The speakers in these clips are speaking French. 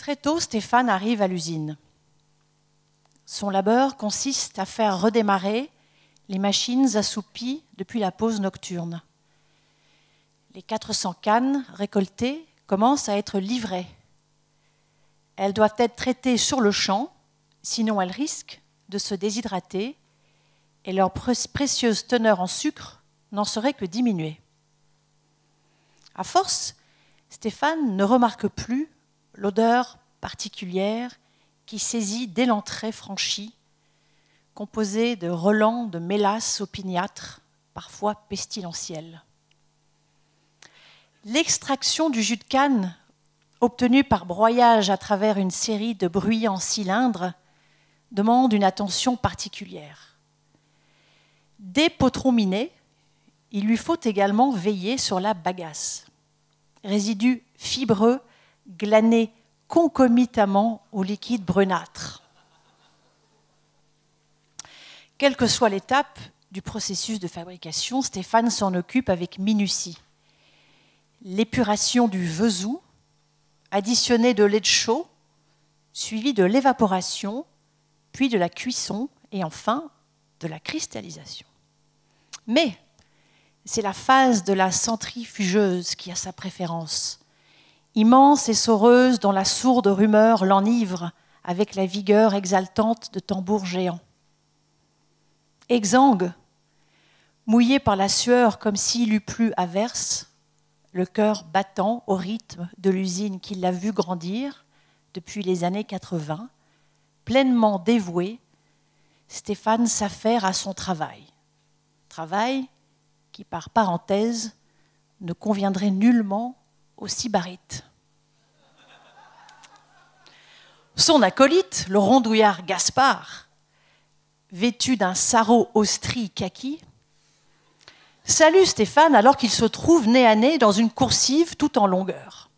Très tôt, Stéphane arrive à l'usine. Son labeur consiste à faire redémarrer les machines assoupies depuis la pause nocturne. Les 400 cannes récoltées commencent à être livrées. Elles doivent être traitées sur le champ, sinon elles risquent de se déshydrater et leur précieuse teneur en sucre n'en serait que diminuée. À force, Stéphane ne remarque plus l'odeur particulière qui saisit dès l'entrée franchie, composée de relents de mélasse opiniâtre, parfois pestilentielle. L'extraction du jus de canne, obtenue par broyage à travers une série de bruyants cylindres, demande une attention particulière. Dès potrons minés, il lui faut également veiller sur la bagasse, résidu fibreux glané concomitamment au liquide brunâtre. Quelle que soit l'étape du processus de fabrication, Stéphane s'en occupe avec minutie. L'épuration du vesou, additionné de lait de chaux, suivi de l'évaporation, puis de la cuisson et enfin de la cristallisation. Mais c'est la phase de la centrifugeuse qui a sa préférence. Immense et soreuse dont la sourde rumeur l'enivre avec la vigueur exaltante de tambours géants. Exsangue, mouillé par la sueur comme s'il eût plu à verse, le cœur battant au rythme de l'usine qui l'a vu grandir depuis les années 80, pleinement dévoué, Stéphane s'affaire à son travail. Travail qui, par parenthèse, ne conviendrait nullement au sybarite. Son acolyte, le rondouillard Gaspard, vêtu d'un sarrau austri kaki, salue Stéphane alors qu'il se trouve nez à nez dans une coursive tout en longueur.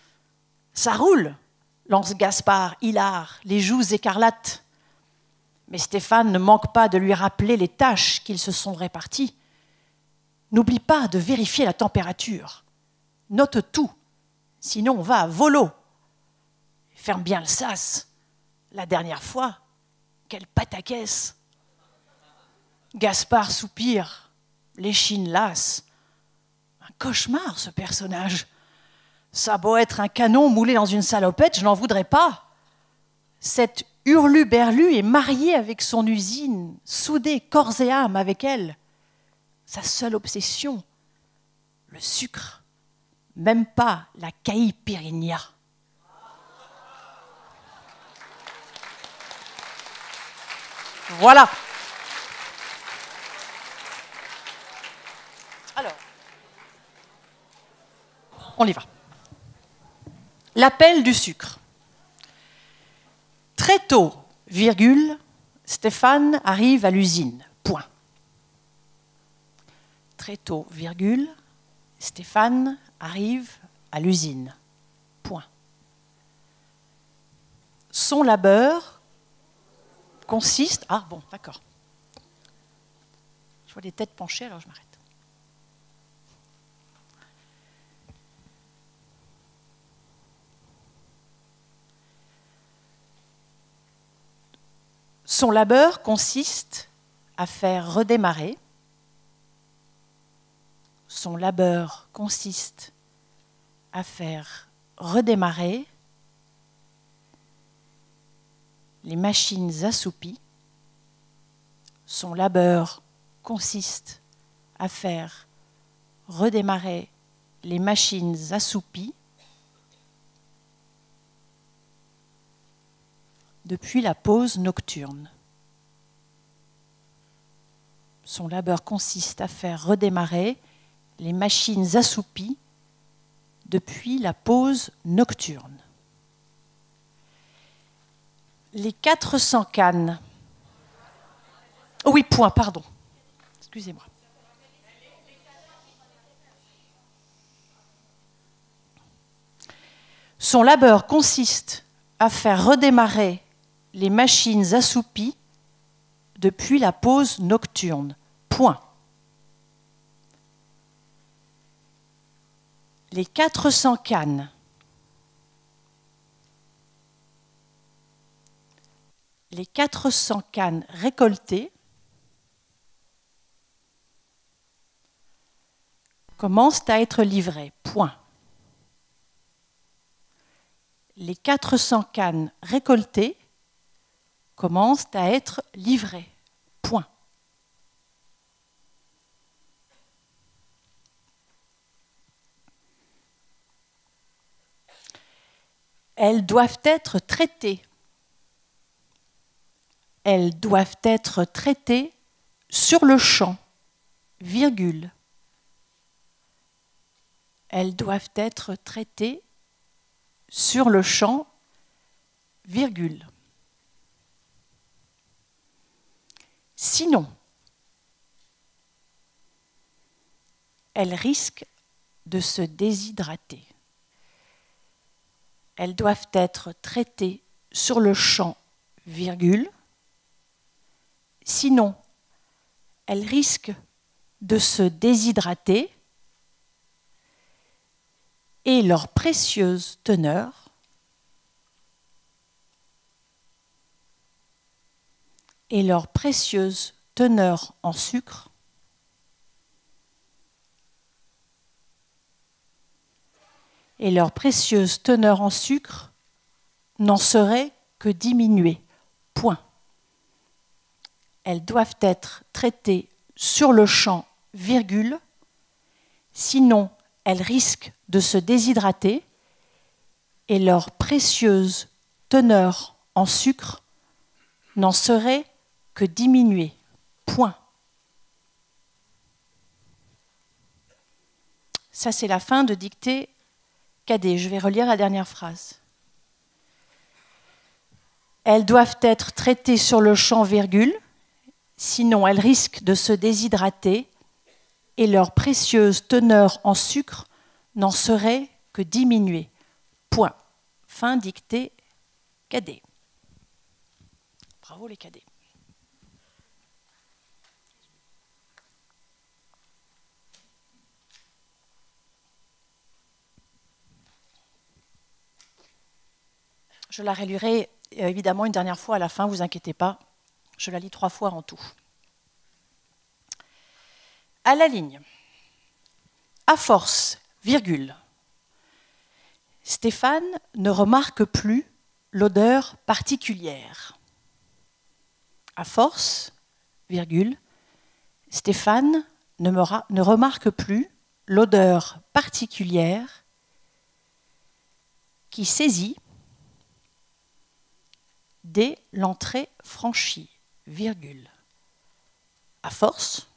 « Ça roule !» lance Gaspard, hilar, les joues écarlates. Mais Stéphane ne manque pas de lui rappeler les tâches qu'ils se sont réparties. « N'oublie pas de vérifier la température. Note tout, sinon on va à volo. Ferme bien le sas. La dernière fois, quelle pataquès !» Gaspard soupire, l'échine lasse. Un cauchemar, ce personnage. Ça a beau être un canon moulé dans une salopette, je n'en voudrais pas. Cet hurluberlu est marié avec son usine, soudé corps et âme avec elle. Sa seule obsession, le sucre, même pas la caipirinha. Voilà. Alors, on y va. L'appel du sucre. Très tôt, virgule, Stéphane arrive à l'usine. Point. Très tôt, virgule, Stéphane arrive à l'usine. Point. Son labeur consiste... Ah bon, d'accord. Je vois des têtes penchées, alors je m'arrête. Son labeur consiste à faire redémarrer. Son labeur consiste à faire redémarrer les machines assoupies. Son labeur consiste à faire redémarrer les machines assoupies depuis la pause nocturne. Son labeur consiste à faire redémarrer les machines assoupies depuis la pause nocturne. Les 400 cannes. Oh oui, point, pardon. Excusez-moi. Son labeur consiste à faire redémarrer les machines assoupies depuis la pause nocturne. Point. Les 400 cannes. les 400 cannes récoltées commencent à être livrées. Point. Les 400 cannes récoltées commencent à être livrées. Point. Elles doivent être traitées. Elles doivent être traitées sur le champ, virgule. Elles doivent être traitées sur le champ, virgule. Sinon, elles risquent de se déshydrater. Elles doivent être traitées sur le champ, virgule. Sinon, elles risquent de se déshydrater et leur précieuse teneur en sucre n'en serait que diminuée. Point. Elles doivent être traitées sur le champ, virgule. Sinon, elles risquent de se déshydrater et leur précieuse teneur en sucre n'en serait que diminuée. Point. Ça, c'est la fin de dictée cadet. Je vais relire la dernière phrase. Elles doivent être traitées sur le champ, virgule. Sinon, elles risquent de se déshydrater et leur précieuse teneur en sucre n'en serait que diminuée. Point. Fin dictée cadet. Bravo les cadets. Je la relirai évidemment une dernière fois à la fin, vous inquiétez pas. Je la lis 3 fois en tout. À la ligne. À force, virgule. Stéphane ne remarque plus l'odeur particulière. À force, virgule. Stéphane ne remarque plus l'odeur particulière qui saisit dès l'entrée franchie, virgule. À force,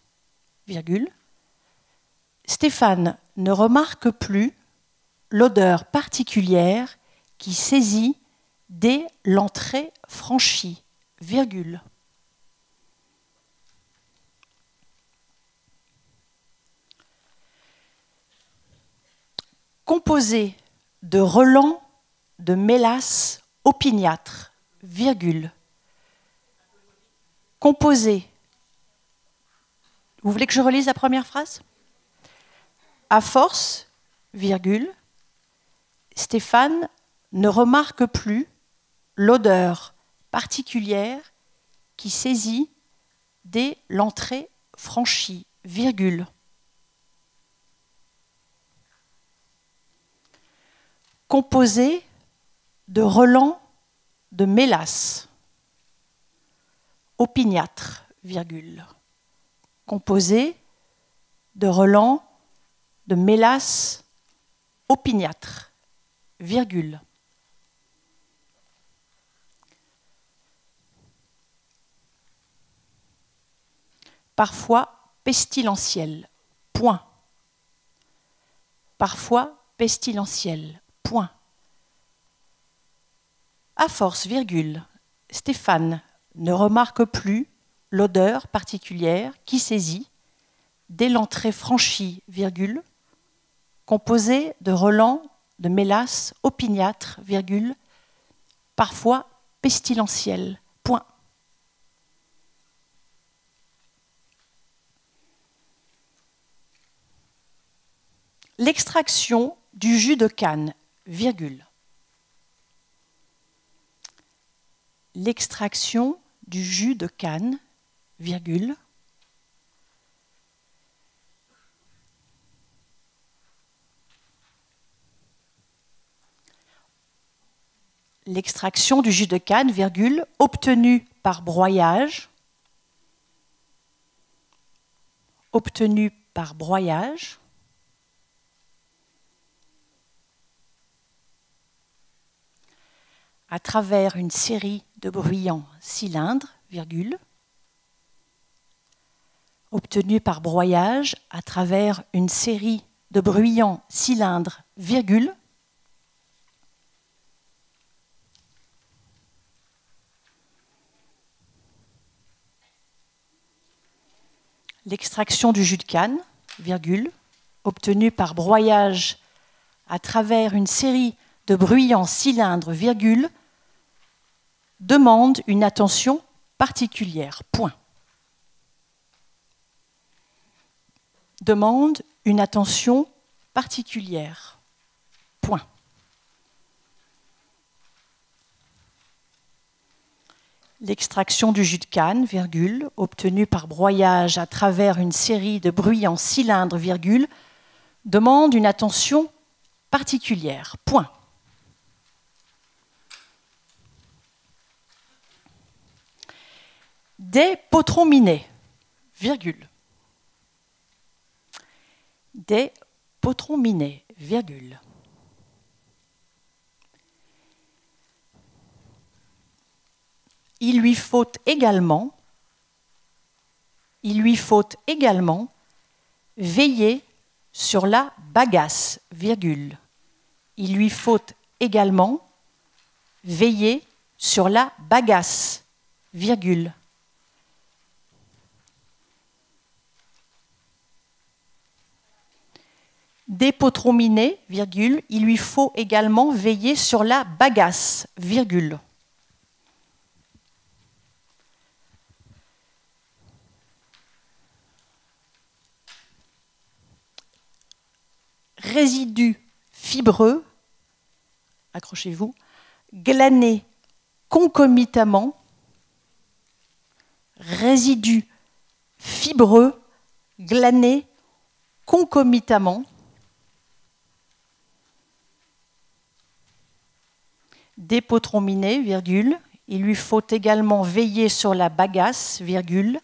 virgule. Stéphane ne remarque plus l'odeur particulière qui saisit dès l'entrée franchie, virgule. Composé de relents de mélasse opiniâtre, virgule. Composé. Vous voulez que je relise la première phrase ? À force, virgule, Stéphane ne remarque plus l'odeur particulière qui saisit dès l'entrée franchie, virgule. Composé de relents de mélasse opiniâtre, virgule. Composé de relents de mélasse opiniâtre, virgule. Parfois pestilentiel, point. Parfois pestilentiel, point. À force, virgule, Stéphane ne remarque plus l'odeur particulière qui saisit dès l'entrée franchie, virgule, composée de relents de mélasse opiniâtre, virgule, parfois pestilentiel, point. L'extraction du jus de canne, virgule. l'extraction du jus de canne, virgule, l'extraction du jus de canne, virgule, obtenue par broyage, à travers une série de bruyants cylindres, virgule, obtenue par broyage à travers une série de bruyants cylindres, virgule, l'extraction du jus de canne, virgule, obtenue par broyage à travers une série de bruyants cylindres, virgule, demande une attention particulière. Point. Demande une attention particulière. Point. L'extraction du jus de canne, virgule, obtenue par broyage à travers une série de bruyants cylindres, virgule, demande une attention particulière. Point. Des potrons minés, virgule. Des potrons minés, virgule. Il lui faut également veiller sur la bagasse, virgule. Il lui faut également veiller sur la bagasse, virgule. Des potrons minés, virgule, il lui faut également veiller sur la bagasse, virgule. Résidus fibreux, accrochez-vous, glanés concomitamment, résidus fibreux, glanés concomitamment, des potrons minés, virgule, il lui faut également veiller sur la bagasse, virgule,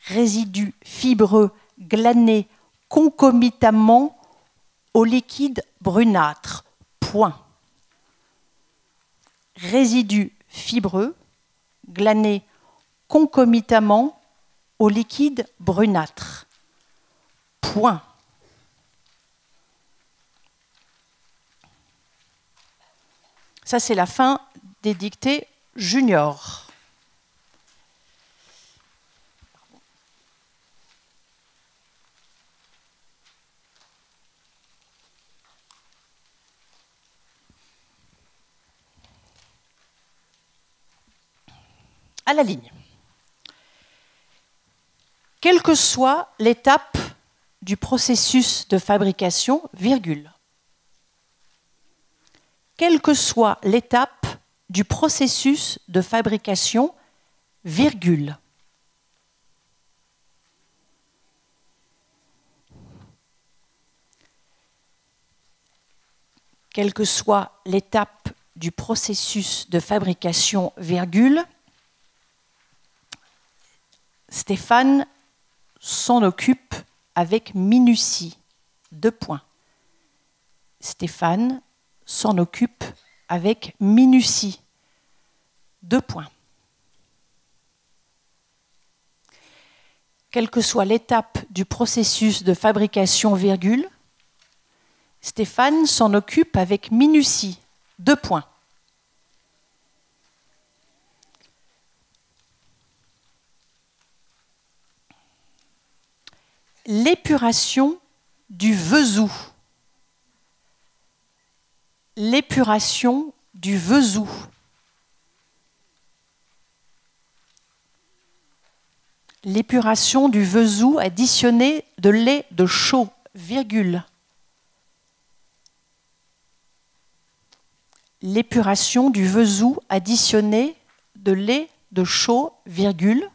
résidus fibreux, glanés concomitamment au liquide brunâtre. Point. Résidus fibreux, glanés concomitamment au liquide brunâtre. Point. Ça, c'est la fin des dictées juniors. À la ligne. Quelle que soit l'étape du processus de fabrication, virgule. Quelle que soit l'étape du processus de fabrication, virgule. Quelle que soit l'étape du processus de fabrication, virgule, Stéphane s'en occupe avec minutie. Deux points. Stéphane s'en occupe avec minutie. Deux points. Quelle que soit l'étape du processus de fabrication, virgule, Stéphane s'en occupe avec minutie. Deux points. L'épuration du Vesoux. L'épuration du Vesoux. L'épuration du Vesoux additionnée de lait de chaux, virgule. L'épuration du Vesoux additionnée de lait de chaud, virgule,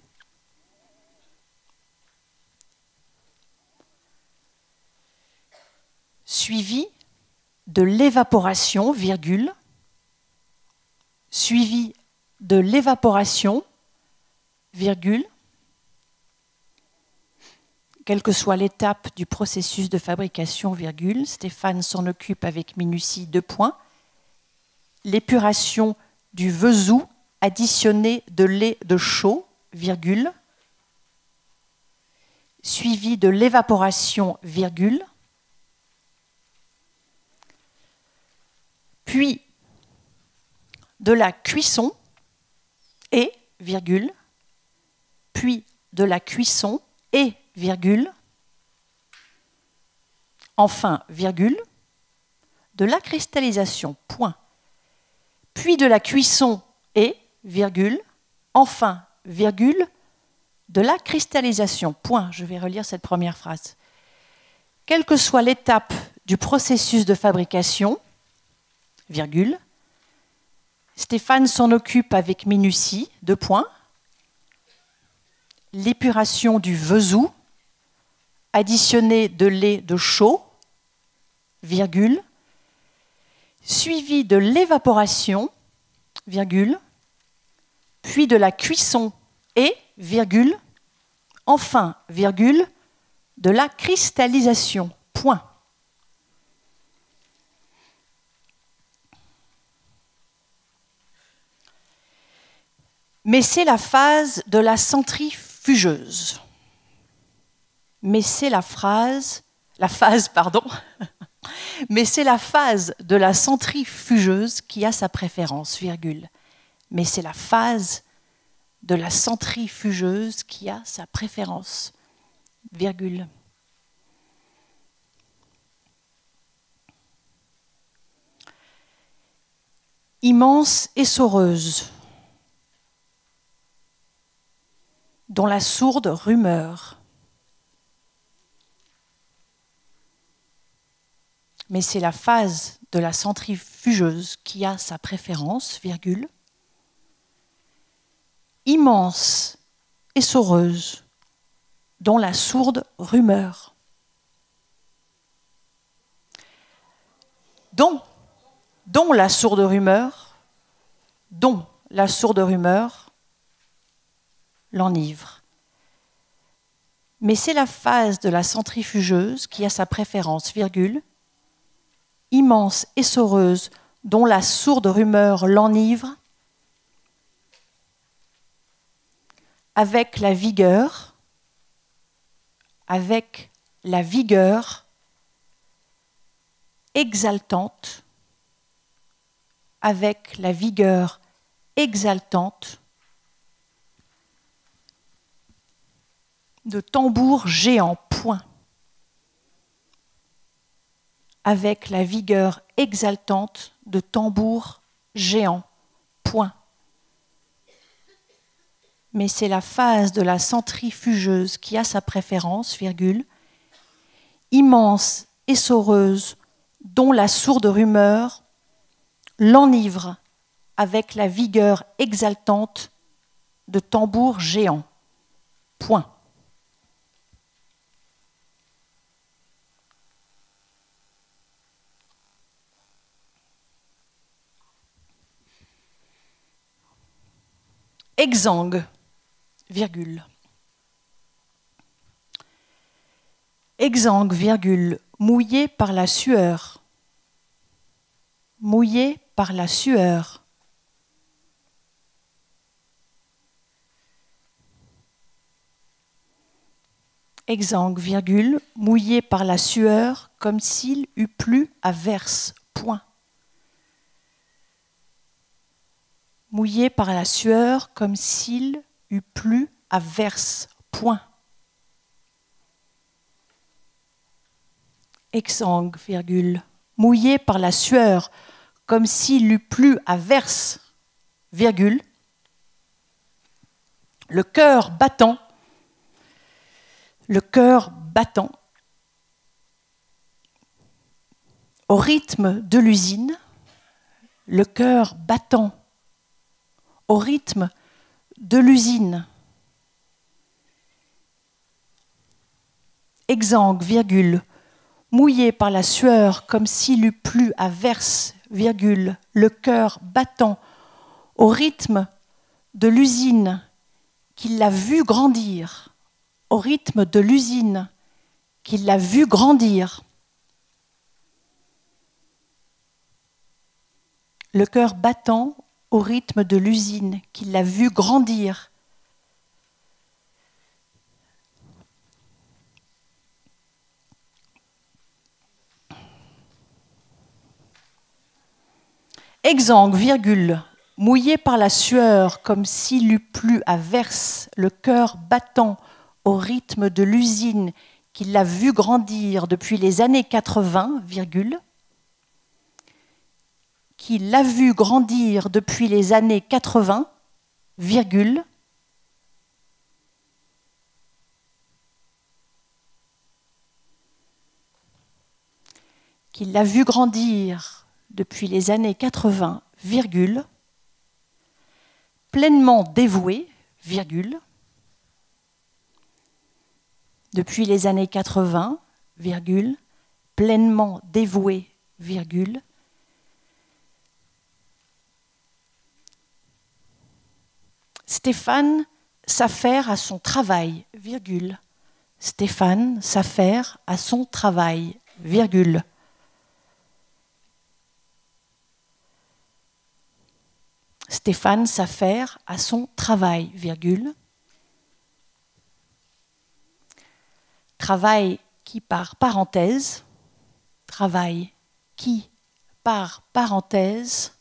suivi de l'évaporation, virgule, suivi de l'évaporation, virgule, quelle que soit l'étape du processus de fabrication, virgule, Stéphane s'en occupe avec minutie, 2 points, l'épuration du vesou additionné de lait de chaud, virgule, suivi de l'évaporation, virgule, puis de la cuisson et, virgule, puis de la cuisson et, virgule, enfin, virgule, de la cristallisation, point, puis de la cuisson et, virgule, enfin, virgule, de la cristallisation, point. Je vais relire cette première phrase. Quelle que soit l'étape du processus de fabrication, virgule, Stéphane s'en occupe avec minutie, 2 points, l'épuration du vesou, additionné de lait de chaud, virgule, suivi de l'évaporation, virgule, puis de la cuisson et, virgule, enfin, virgule, de la cristallisation, point. Mais c'est la phase de la centrifugeuse. Mais c'est la phase, mais c'est la phase de la centrifugeuse qui a sa préférence, virgule. Mais c'est la phase de la centrifugeuse qui a sa préférence, virgule. Immense essoreuse, dont la sourde rumeur. Mais c'est la phase de la centrifugeuse qui a sa préférence, virgule. Immense essoreuse, dont la sourde rumeur. Dont la sourde rumeur l'enivre. Mais c'est la phase de la centrifugeuse qui a sa préférence, virgule, immense essoreuse dont la sourde rumeur l'enivre, avec la vigueur exaltante, avec la vigueur exaltante de tambours géants, point. Avec la vigueur exaltante de tambours géants, point. Mais c'est la phase de la centrifugeuse qui a sa préférence, virgule, immense essoreuse dont la sourde rumeur l'enivre avec la vigueur exaltante de tambours géants, point. Exsangue, virgule. Exsangue, virgule, mouillé par la sueur. Mouillé par la sueur. Exsangue, virgule, mouillé par la sueur comme s'il eût plu à verse, point. Mouillé par la sueur comme s'il eût plu à verse, point. Exsangue, virgule, mouillé par la sueur comme s'il eût plu à verse, virgule, le cœur battant, au rythme de l'usine, le cœur battant au rythme de l'usine. Exsangue, virgule, mouillé par la sueur comme s'il eût plu à verse, virgule, le cœur battant au rythme de l'usine qui l'a vu grandir, au rythme de l'usine qui l'a vu grandir. Le cœur battant au rythme de l'usine qui l'a vu grandir. Exsangue, virgule, mouillé par la sueur comme s'il eût plu à verse, le cœur battant au rythme de l'usine qui l'a vu grandir depuis les années 80, virgule, qui l'a vu grandir depuis les années 80, virgule, qui l'a vu grandir depuis les années 80, virgule, pleinement dévoué, virgule, depuis les années 80, virgule, pleinement dévoué, virgule, Stéphane s'affaire à son travail, virgule, Stéphane s'affaire à son travail, virgule. Stéphane s'affaire à son travail, virgule. Travail qui par parenthèse, travail qui par parenthèse,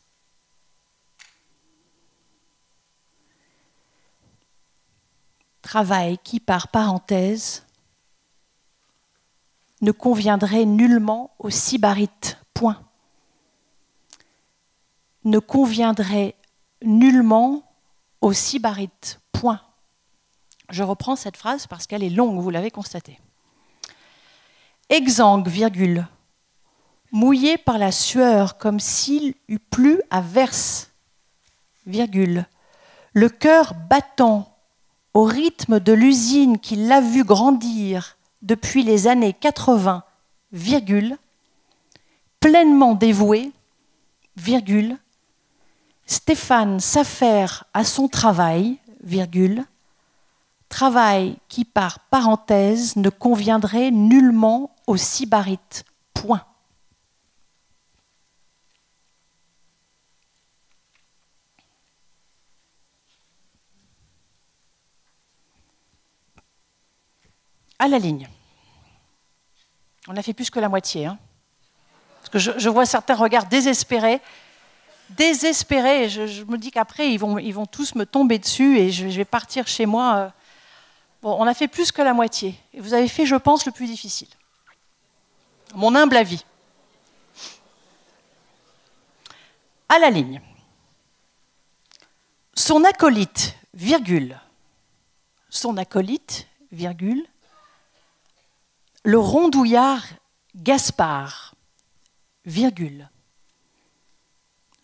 travail qui par parenthèse ne conviendrait nullement au sybarite, point. Ne conviendrait nullement au sybarite, point. Je reprends cette phrase parce qu'elle est longue, vous l'avez constaté. Exsangue, virgule, mouillé par la sueur comme s'il eût plu à verse, virgule, le cœur battant au rythme de l'usine qui l'a vu grandir depuis les années 80, virgule, pleinement dévoué, virgule, Stéphane s'affaire à son travail, virgule, travail qui par parenthèse ne conviendrait nullement au sybarite, point. À la ligne. On a fait plus que la moitié. Hein. Parce que je vois certains regards désespérés. Désespérés. Je me dis qu'après, ils vont tous me tomber dessus et je vais partir chez moi. Bon, on a fait plus que la moitié. Et vous avez fait, je pense, le plus difficile. Mon humble avis. À la ligne. Son acolyte, virgule. Son acolyte, virgule. Le rondouillard Gaspard, virgule.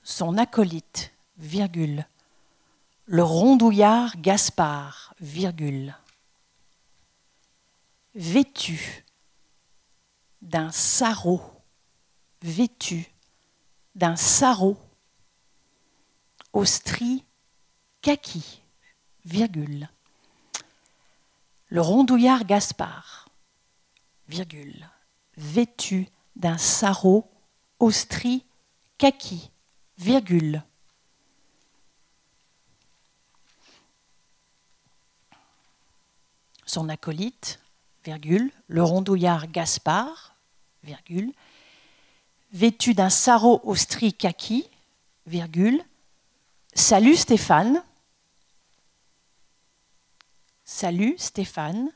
Son acolyte, virgule. Le rondouillard Gaspard, virgule. Vêtu d'un sarrau, vêtu d'un sarrau, au stries kaki, virgule. Le rondouillard Gaspard, virgule, vêtu d'un sarrau, au stries kaki, virgule. Son acolyte, virgule, le rondouillard Gaspard, virgule, vêtu d'un sarrau au stries kaki, virgule, salut Stéphane, salut Stéphane,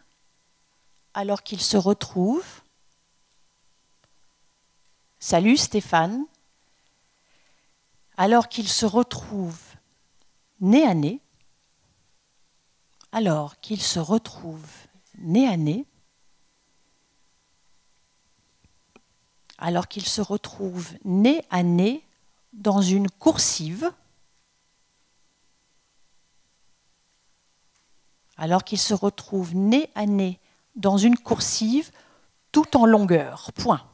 alors qu'il se retrouve, salut Stéphane, alors qu'il se retrouve nez à nez, alors qu'il se retrouve nez à nez, alors qu'il se retrouve nez à nez dans une coursive, alors qu'il se retrouve nez à nez dans une coursive tout en longueur. Point.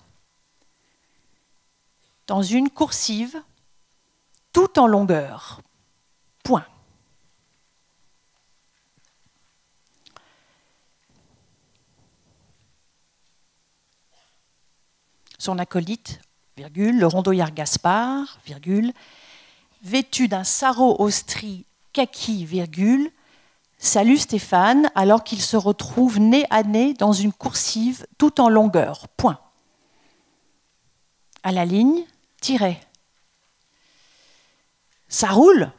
Dans une coursive tout en longueur. Point. Son acolyte, virgule, le rondouillard Gaspard, virgule, vêtu d'un sarrau aux stries kaki, virgule, salue Stéphane alors qu'il se retrouve nez à nez dans une coursive tout en longueur. Point. À la ligne, tiret. Ça roule?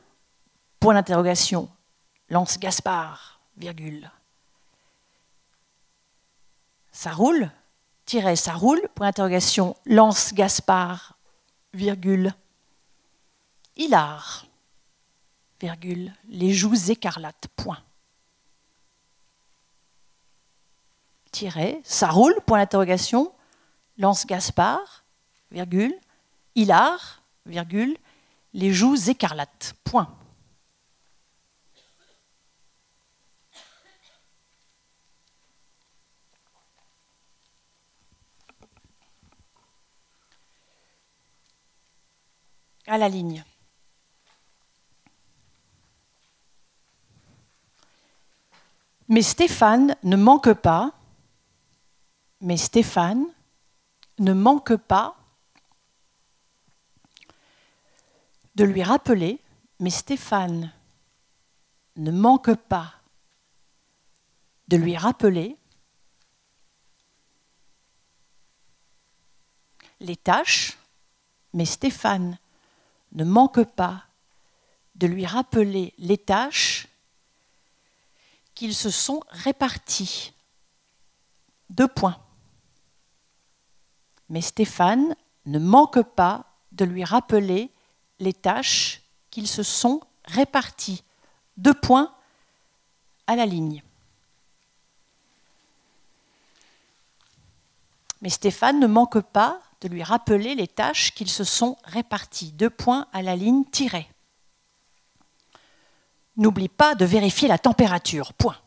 Point d'interrogation. Lance Gaspard, virgule. Ça roule? Tiret, ça roule? Point d'interrogation. Lance Gaspard, virgule. Hilar, virgule. Les joues écarlates. Point. Tiret, ça roule? Point d'interrogation. Lance Gaspard, virgule. Hilar, virgule. Les joues écarlates. Point. À la ligne. Mais Stéphane ne manque pas, de lui rappeler, mais Stéphane ne manque pas de lui rappeler les tâches, mais Stéphane ne manque pas de lui rappeler les tâches qu'ils se sont réparties. 2 points. Mais Stéphane ne manque pas de lui rappeler les tâches qu'ils se sont réparties. 2 points à la ligne. Mais Stéphane ne manque pas de lui rappeler les tâches qu'ils se sont réparties. 2 points à la ligne tirée. N'oublie pas de vérifier la température. Point.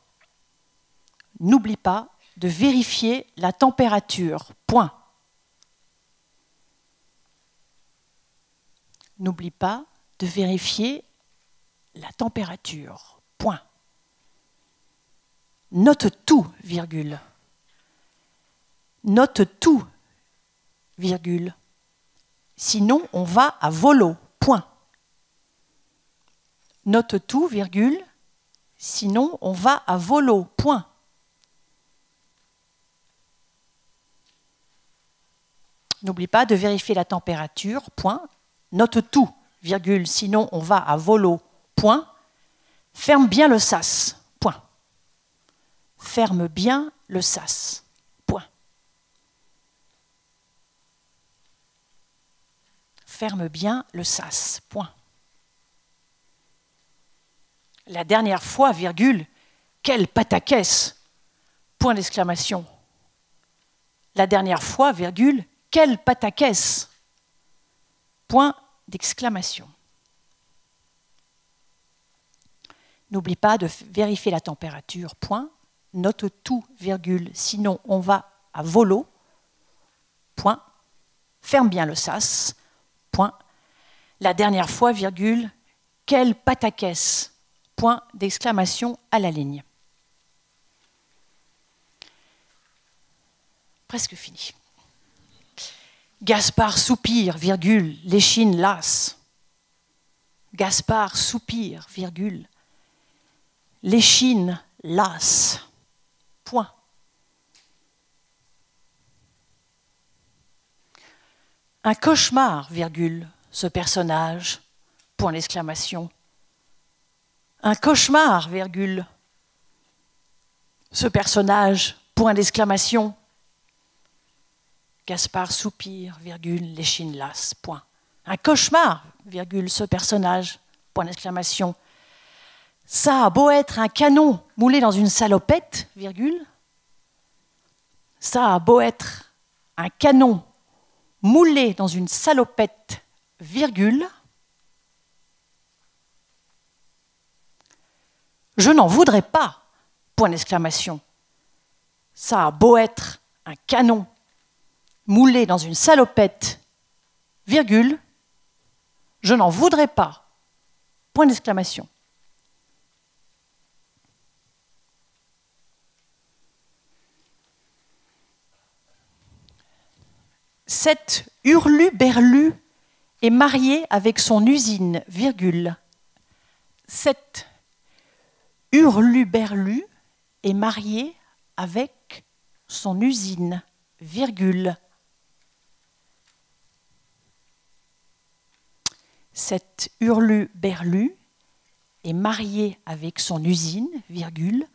N'oublie pas de vérifier la température. Point. N'oublie pas de vérifier la température. Point. Note tout, virgule. Note tout, virgule. Sinon, on va à volo. Point. Note tout, virgule. Sinon, on va à volo. Point. N'oublie pas de vérifier la température. Point. Note tout, virgule. Sinon, on va à volo. Point. Ferme bien le sas. Point. Ferme bien le sas. Point. Ferme bien le sas. Point. La dernière fois, virgule, quelle pataquès! Point d'exclamation. La dernière fois, virgule, quelle pataquès! Point d'exclamation. N'oublie pas de vérifier la température. Point. Note tout, virgule, sinon on va à volo. Point. Ferme bien le sas. Point. La dernière fois, virgule, quelle pataquès! Point d'exclamation à la ligne. Presque fini. Gaspard soupire, virgule, l'échine lasse. Gaspard soupire, virgule, l'échine lasse. Point. Un cauchemar, virgule, ce personnage. Point d'exclamation. Un cauchemar, virgule, ce personnage. Point d'exclamation. Gaspard soupire, virgule, l'échine lasse. Point. Un cauchemar, virgule, ce personnage. Point d'exclamation. Ça a beau être un canon moulé dans une salopette, virgule. Ça a beau être un canon moulé dans une salopette, virgule. Je n'en voudrais pas Point d'exclamation. Ça a beau être un canon moulé dans une salopette, virgule, je n'en voudrais pas. Point d'exclamation. Cet hurluberlu est marié avec son usine, virgule. Cet hurluberlu est marié avec son usine, virgule. Cet hurluberlu est marié avec son usine, virgule,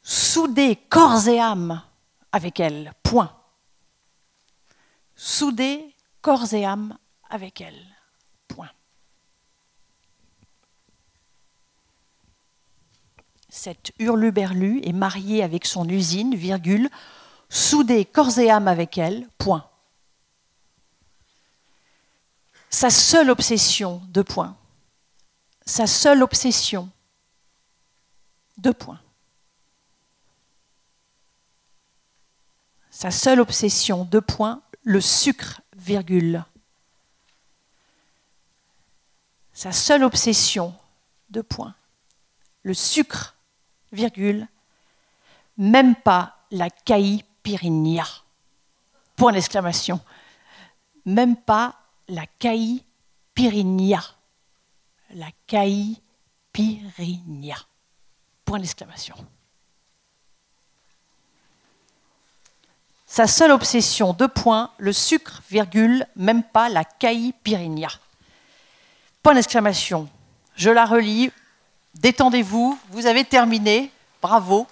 soudé corps et âme avec elle, point. Soudé corps et âme avec elle, point. Cet hurluberlu est marié avec son usine, virgule, soudé corps et âme avec elle, point. Sa seule obsession, deux points. Sa seule obsession, deux points. Sa seule obsession, deux points, le sucre, virgule. Sa seule obsession, deux points, le sucre, virgule, même pas la caipirinha. Point d'exclamation. Même pas la caipirinha. La caipirinha. Point d'exclamation. Sa seule obsession, deux points, le sucre, virgule, même pas la caipirinha. Point d'exclamation. Je la relis. Détendez-vous, vous avez terminé. Bravo.